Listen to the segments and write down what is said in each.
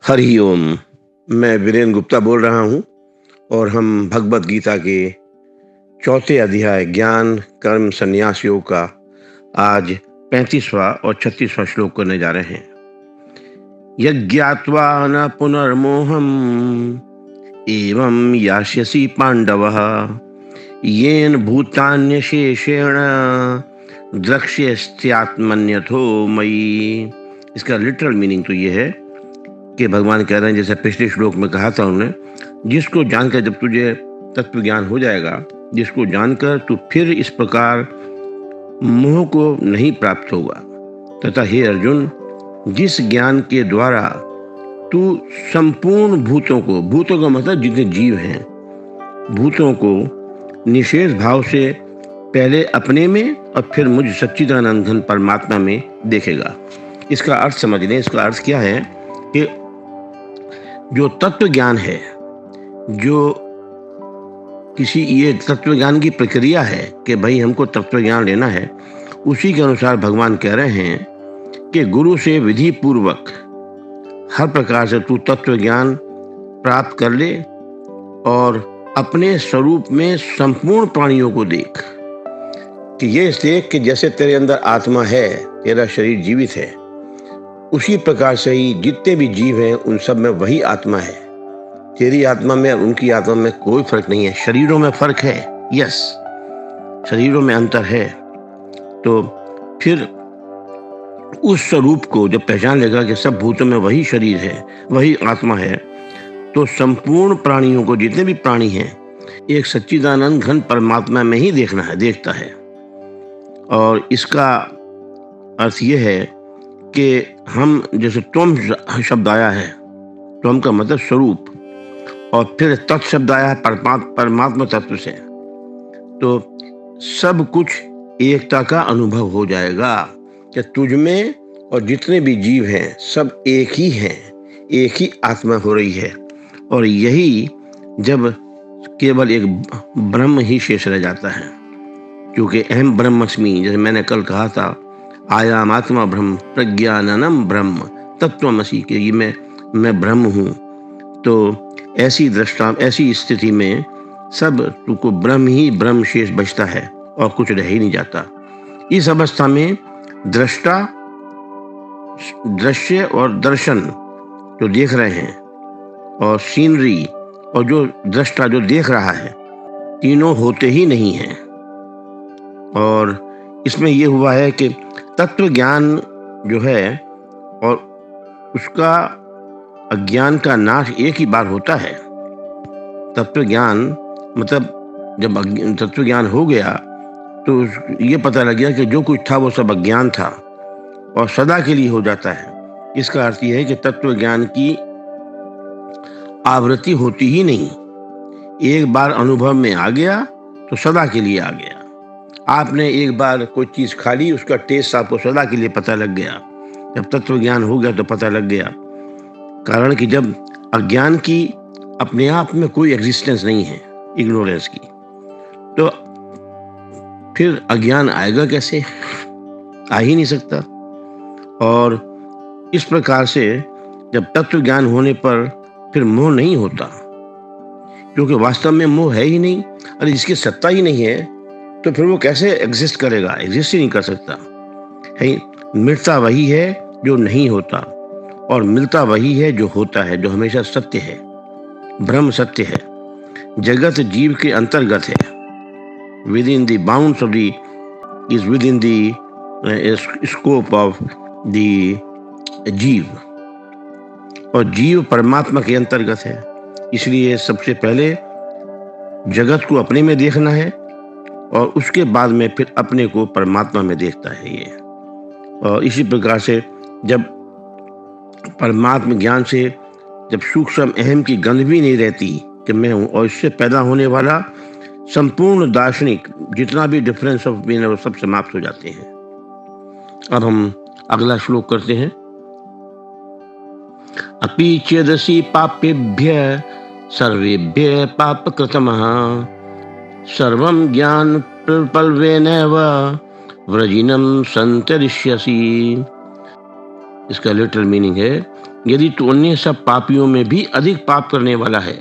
हरि ओम। मैं वीरेंद्र गुप्ता बोल रहा हूँ और हम भगवत गीता के चौथे अध्याय ज्ञान कर्म संन्यास योग का आज 35वां और 36वां श्लोक करने जा रहे हैं। यज्ञात्वा न पुनर्मोहम एवं यास्यसि पांडवः येन भूतान्यशेषेण द्रक्ष्यस्त्यात्मन्यथो मयि। इसका लिटरल मीनिंग तो ये है कि भगवान कह रहे हैं, जैसे पिछले श्लोक में कहा था उन्होंने, जिसको जानकर जब तुझे तत्व ज्ञान हो जाएगा, जिसको जानकर तू फिर इस प्रकार मोह को नहीं प्राप्त होगा, तथा हे अर्जुन, जिस ज्ञान के द्वारा तू संपूर्ण भूतों का मतलब जितने जीव हैं, भूतों को निषेध भाव से पहले अपने में और फिर मुझ सच्चिदानंद घन परमात्मा में देखेगा। इसका अर्थ समझ लें। इसका अर्थ क्या है कि जो तत्व ज्ञान है, जो किसी ये तत्व ज्ञान की प्रक्रिया है कि भाई हमको तत्व ज्ञान लेना है, उसी के अनुसार भगवान कह रहे हैं कि गुरु से विधि पूर्वक हर प्रकार से तू तत्व ज्ञान प्राप्त कर ले और अपने स्वरूप में संपूर्ण प्राणियों को देख कि ये देख कि जैसे तेरे अंदर आत्मा है, तेरा शरीर जीवित है, उसी प्रकार से ही जितने भी जीव हैं उन सब में वही आत्मा है। तेरी आत्मा में और उनकी आत्मा में कोई फर्क नहीं है। शरीरों में फर्क है, यस, शरीरों में अंतर है। तो फिर उस स्वरूप को जब पहचान लेगा कि सब भूतों में वही शरीर है, वही आत्मा है, तो संपूर्ण प्राणियों को, जितने भी प्राणी हैं, एक सच्चिदानंद घन परमात्मा में ही देखता है। और इसका अर्थ यह है कि हम, जैसे त्वम शब्द आया है, त्वम का मतलब स्वरूप, और फिर तत् शब्द आया है परमात्मा तत्व से, तो सब कुछ एकता का अनुभव हो जाएगा कि तुझ में और जितने भी जीव हैं सब एक ही हैं, एक ही आत्मा हो रही है। और यही जब केवल एक ब्रह्म ही शेष रह जाता है, क्योंकि अहम ब्रह्मस्मि, जैसे मैंने कल कहा था, आयाम आत्मा ब्रह्म प्रज्ञाननम ब्रह्म तत्वमसि, कि ये मैं ब्रह्म हूँ। तो ऐसी स्थिति में सब तुमको ब्रह्म ही ब्रह्म शेष बचता है और कुछ रह ही नहीं जाता। इस अवस्था में दृश्य और दर्शन जो देख रहे हैं, और सीनरी और जो दृष्टा जो देख रहा है, तीनों होते ही नहीं हैं। और इसमें यह हुआ है कि तत्व ज्ञान जो है और उसका अज्ञान का नाश एक ही बार होता है। तत्व ज्ञान मतलब जब तत्व ज्ञान हो गया तो ये पता लग गया कि जो कुछ था वो सब अज्ञान था और सदा के लिए हो जाता है। इसका अर्थ यह है कि तत्व ज्ञान की आवृत्ति होती ही नहीं। एक बार अनुभव में आ गया तो सदा के लिए आ गया। आपने एक बार कोई चीज खा ली, उसका टेस्ट आपको सदा के लिए पता लग गया। जब तत्व ज्ञान हो गया तो पता लग गया। कारण कि जब अज्ञान की अपने आप में कोई एग्जिस्टेंस नहीं है, इग्नोरेंस की, तो फिर अज्ञान आएगा कैसे? आ ही नहीं सकता। और इस प्रकार से जब तत्व ज्ञान होने पर फिर मोह नहीं होता, क्योंकि वास्तव में मोह है ही नहीं। अरे जिसकी सत्ता ही नहीं है तो फिर वो कैसे एग्जिस्ट करेगा? एग्जिस्ट ही नहीं कर सकता है। मिटता वही है जो नहीं होता और मिलता वही है जो होता है, जो हमेशा सत्य है। ब्रह्म सत्य है। जगत जीव के अंतर्गत है, with in the bounds of the is with in the scope of the जीव, और जीव परमात्मा के अंतर्गत है। इसलिए सबसे पहले जगत को अपने में देखना है और उसके बाद में फिर अपने को परमात्मा में देखता है ये। और इसी प्रकार से जब परमात्मा ज्ञान से जब सूक्ष्म अहम की गंध भी नहीं रहती कि मैं हूँ, और इससे पैदा होने वाला संपूर्ण दार्शनिक जितना भी डिफरेंस ऑफ ओपिनियन है वो सब समाप्त हो जाते हैं। अब हम अगला श्लोक करते हैं। अपि चेदसि पापेभ्य सर्वेभ्य पापकृतमः सर्वं ज्ञान प्रपल्वेनैव व्रजिनं संतरिष्यसि। इसका लिटरल मीनिंग है यदि तू अन्य सब पापियों में भी अधिक पाप करने वाला है,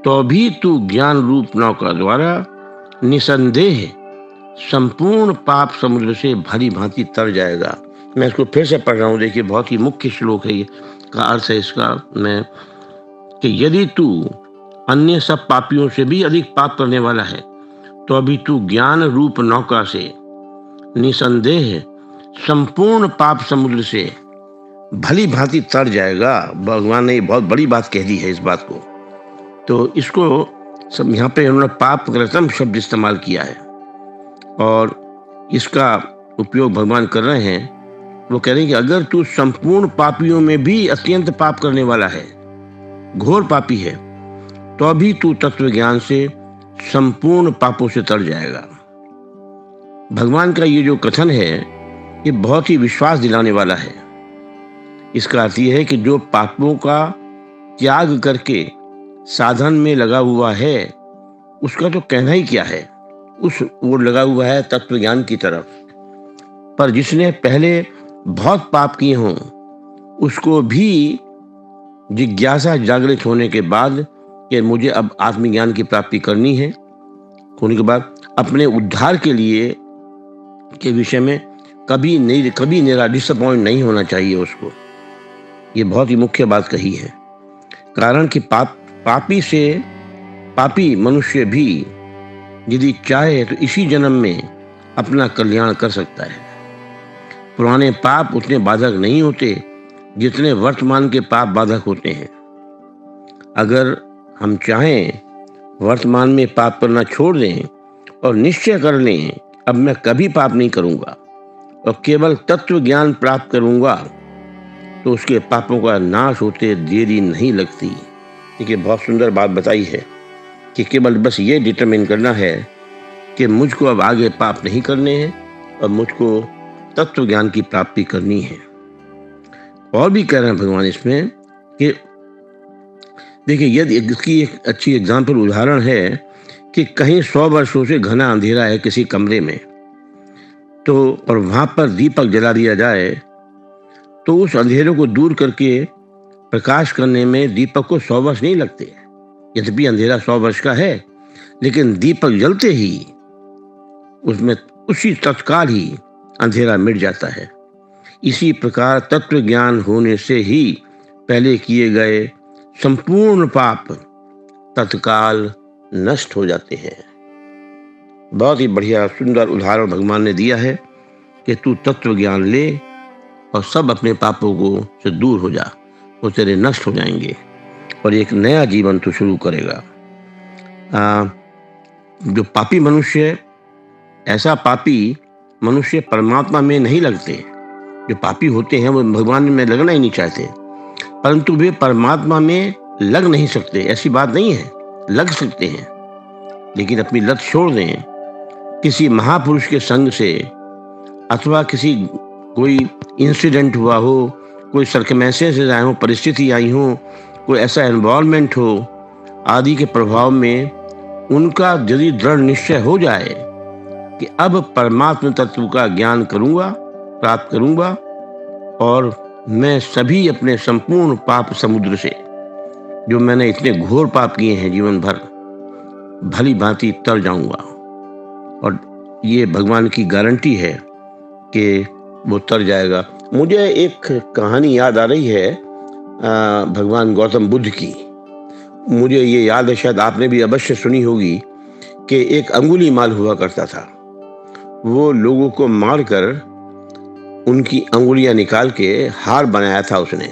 तो भी तू ज्ञान रूप नौका द्वारा निसंदेह संपूर्ण पाप समुद्र से भली भांति तर जाएगा। मैं इसको फिर से पढ़ रहा हूँ, देखिए बहुत ही मुख्य श्लोक है ये, का अर्थ है इसका मैं कि यदि तू अन्य सब पापियों से भी अधिक पाप करने वाला है, तो अभी तू ज्ञान रूप नौका से निसंदेह संपूर्ण पाप समुद्र से भली भांति तर जाएगा। भगवान ने बहुत बड़ी बात कह दी है इस बात को। तो इसको सब यहाँ पे उन्होंने पाप कृतम शब्द इस्तेमाल किया है और इसका उपयोग भगवान कर रहे हैं। वो कह रहे हैं कि अगर तू संपूर्ण पापियों में भी अत्यंत पाप करने वाला है, घोर पापी है, तो अभी तू तत्व ज्ञान से संपूर्ण पापों से तर जाएगा। भगवान का ये जो कथन है ये बहुत ही विश्वास दिलाने वाला है। इसका अर्थ यह है कि जो पापों का त्याग करके साधन में लगा हुआ है, उसका तो कहना ही क्या है, वो लगा हुआ है तत्व ज्ञान की तरफ। पर जिसने पहले बहुत पाप किए हों, उसको भी जिज्ञासा जागृत होने के बाद कि मुझे अब आत्मज्ञान की प्राप्ति करनी है, होने के बाद अपने उद्धार के लिए के विषय में कभी डिसअपॉइंट नहीं होना चाहिए उसको। ये बहुत ही मुख्य बात कही है। कारण कि पापी मनुष्य भी यदि चाहे तो इसी जन्म में अपना कल्याण कर सकता है। पुराने पाप उतने बाधक नहीं होते जितने वर्तमान के पाप बाधक होते हैं। अगर हम चाहें वर्तमान में पाप करना छोड़ दें और निश्चय कर लें अब मैं कभी पाप नहीं करूंगा और केवल तत्व ज्ञान प्राप्त करूंगा, तो उसके पापों का नाश होते देरी नहीं लगती। देखिए बहुत सुंदर बात बताई है कि केवल बस ये डिटरमिन करना है कि मुझको अब आगे पाप नहीं करने हैं और मुझको तत्व ज्ञान की प्राप्ति करनी है। और भी कह रहे हैं भगवान इसमें कि देखिए यदि इसकी एक अच्छी एग्जाम्पल उदाहरण है कि कहीं 100 वर्षों से घना अंधेरा है किसी कमरे में, तो और वहां पर दीपक जला दिया जाए तो उस अंधेरे को दूर करके प्रकाश करने में दीपक को 100 वर्ष नहीं लगते। यद्यपि अंधेरा 100 वर्ष का है, लेकिन दीपक जलते ही उसमें उसी तत्काल ही अंधेरा मिट जाता है। इसी प्रकार तत्व ज्ञान होने से ही पहले किए गए संपूर्ण पाप तत्काल नष्ट हो जाते हैं। बहुत ही बढ़िया सुंदर उदाहरण भगवान ने दिया है कि तू तत्व ज्ञान ले और सब अपने पापों को से दूर हो जा, वो तेरे नष्ट हो जाएंगे और एक नया जीवन तू शुरू करेगा। जो पापी मनुष्य है, ऐसा पापी मनुष्य परमात्मा में नहीं लगते। जो पापी होते हैं वो भगवान में लगना ही नहीं चाहते, परंतु वे परमात्मा में लग नहीं सकते। ऐसी बात नहीं है, लग सकते हैं, लेकिन अपनी लत छोड़ दें। किसी महापुरुष के संग से अथवा कोई इंसिडेंट हुआ हो, कोई सर्कमस्टेंसेस आए हो, परिस्थिति आई हो, कोई ऐसा एनवायरनमेंट हो आदि के प्रभाव में उनका यदि दृढ़ निश्चय हो जाए कि अब परमात्मा तत्व का ज्ञान करूंगा, प्राप्त करूंगा और मैं सभी अपने संपूर्ण पाप समुद्र से, जो मैंने इतने घोर पाप किए हैं जीवन भर, भली भांति तर जाऊंगा। और ये भगवान की गारंटी है कि वो तर जाएगा। मुझे एक कहानी याद आ रही है भगवान गौतम बुद्ध की। मुझे ये याद है, शायद आपने भी अवश्य सुनी होगी, कि एक अंगुलीमाल हुआ करता था। वो लोगों को मारकर उनकी अंगुलियां निकाल के हार बनाया था उसने,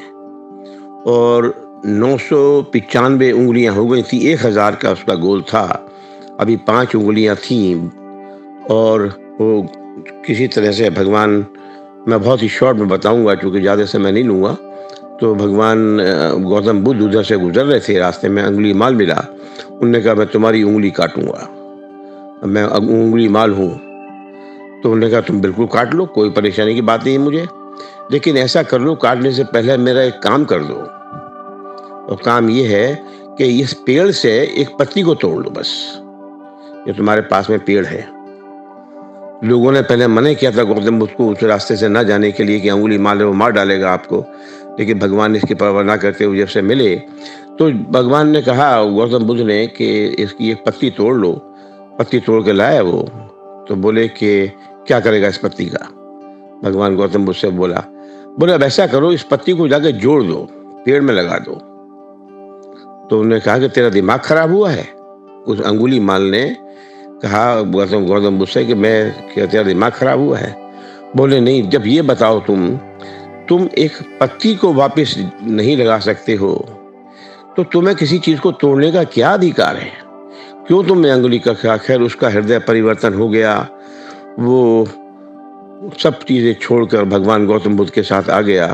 और 995 उंगलियां हो गई थी। 1000 का उसका गोल था, अभी 5 उंगलियां थी। और वो किसी तरह से भगवान, मैं बहुत ही शॉर्ट में बताऊंगा क्योंकि ज़्यादा समय नहीं लूँगा, तो भगवान गौतम बुद्ध उधर से गुजर रहे थे, रास्ते में अंगुली माल मिला। उनने कहा मैं तुम्हारी उंगली काटूंगा, मैं उंगली माल हूँ। तो उन्होंने कहा तुम बिल्कुल काट लो, कोई परेशानी की बात नहीं है मुझे, लेकिन ऐसा कर लो काटने से पहले मेरा एक काम कर दो। और काम ये है कि इस पेड़ से एक पत्ती को तोड़ लो, बस जो तुम्हारे पास में पेड़ है। लोगों ने पहले मना किया था गौतम बुद्ध को उस रास्ते से न जाने के लिए कि अंगुली मार ले, वो मार डालेगा आपको। लेकिन भगवान ने इसकी परवाह ना करते हुए जब से मिले, तो भगवान ने कहा गौतम बुद्ध ने कि इसकी एक पत्ती तोड़ लो। पत्ती तोड़ के लाया वो, तो बोले कि क्या करेगा इस पत्ती का? भगवान गौतम बुद्ध से बोला, बोले अब ऐसा करो, इस पत्ती को जाके जोड़ दो, पेड़ में लगा दो। तो उन्होंने कहा कि तेरा दिमाग खराब हुआ है? उस अंगुली माल ने कहा गौतम गौतम बुद्ध से कि मैं, क्या तेरा दिमाग खराब हुआ है? बोले नहीं, जब ये बताओ तुम एक पत्ती को वापस नहीं लगा सकते हो, तो तुम्हें किसी चीज को तोड़ने का क्या अधिकार है? क्यों तुमने अंगुली का कहा? खैर, उसका हृदय परिवर्तन हो गया। वो सब चीजें छोड़कर भगवान गौतम बुद्ध के साथ आ गया,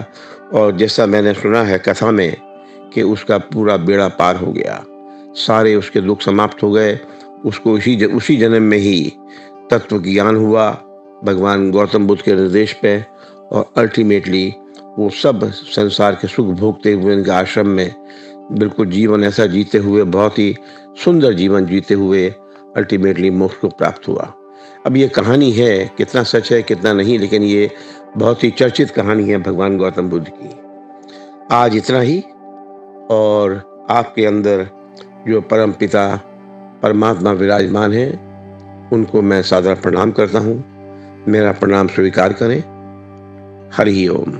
और जैसा मैंने सुना है कथा में कि उसका पूरा बेड़ा पार हो गया, सारे उसके दुख समाप्त हो गए। उसको उसी जन्म में ही तत्व ज्ञान हुआ भगवान गौतम बुद्ध के निर्देश पे, और अल्टीमेटली वो सब संसार के सुख भोगते हुए उनके आश्रम में बिल्कुल जीवन ऐसा जीते हुए, बहुत ही सुंदर जीवन जीते हुए अल्टीमेटली मोक्ष को प्राप्त हुआ। अब ये कहानी है, कितना सच है कितना नहीं, लेकिन ये बहुत ही चर्चित कहानी है भगवान गौतम बुद्ध की। आज इतना ही। और आपके अंदर जो परम पिता परमात्मा विराजमान है, उनको मैं सादर प्रणाम करता हूँ। मेरा प्रणाम स्वीकार करें। हरि ओम।